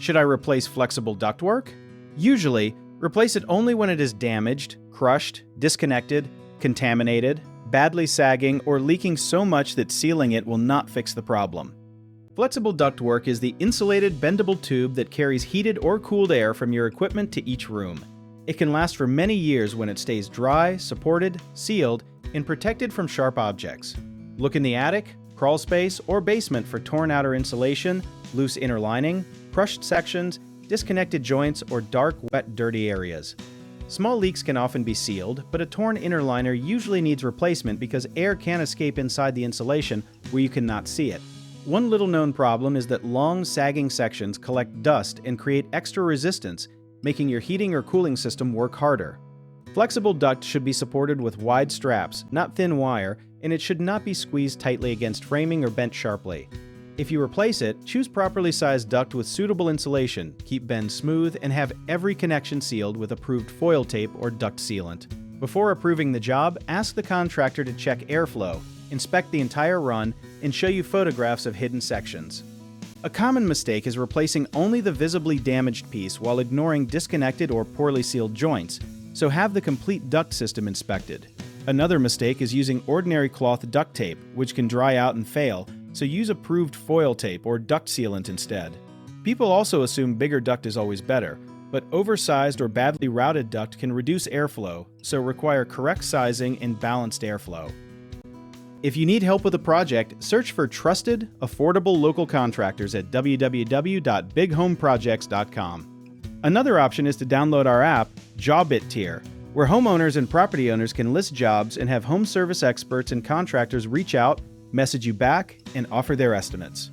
Should I replace flexible ductwork? Usually, replace it only when it is damaged, crushed, disconnected, contaminated, badly sagging, or leaking so much that sealing it will not fix the problem. Flexible ductwork is the insulated, bendable tube that carries heated or cooled air from your equipment to each room. It can last for many years when it stays dry, supported, sealed, and protected from sharp objects. Look in the attic, crawl space, or basement for torn outer insulation, loose inner lining, crushed sections, disconnected joints, or dark, wet, dirty areas. Small leaks can often be sealed, but a torn inner liner usually needs replacement because air can escape inside the insulation where you cannot see it. One little-known problem is that long, sagging sections collect dust and create extra resistance, making your heating or cooling system work harder. Flexible duct should be supported with wide straps, not thin wire, and it should not be squeezed tightly against framing or bent sharply. If you replace it, choose properly sized duct with suitable insulation, keep bends smooth, and have every connection sealed with approved foil tape or duct sealant. Before approving the job, ask the contractor to check airflow, inspect the entire run, and show you photographs of hidden sections. A common mistake is replacing only the visibly damaged piece while ignoring disconnected or poorly sealed joints, so have the complete duct system inspected. Another mistake is using ordinary cloth duct tape, which can dry out and fail, so use approved foil tape or duct sealant instead. People also assume bigger duct is always better, but oversized or badly routed duct can reduce airflow, so require correct sizing and balanced airflow. If you need help with a project, search for trusted, affordable local contractors at www.bighomeprojects.com. Another option is to download our app, Jobit Tier, where homeowners and property owners can list jobs and have home service experts and contractors reach out, message you back, and offer their estimates.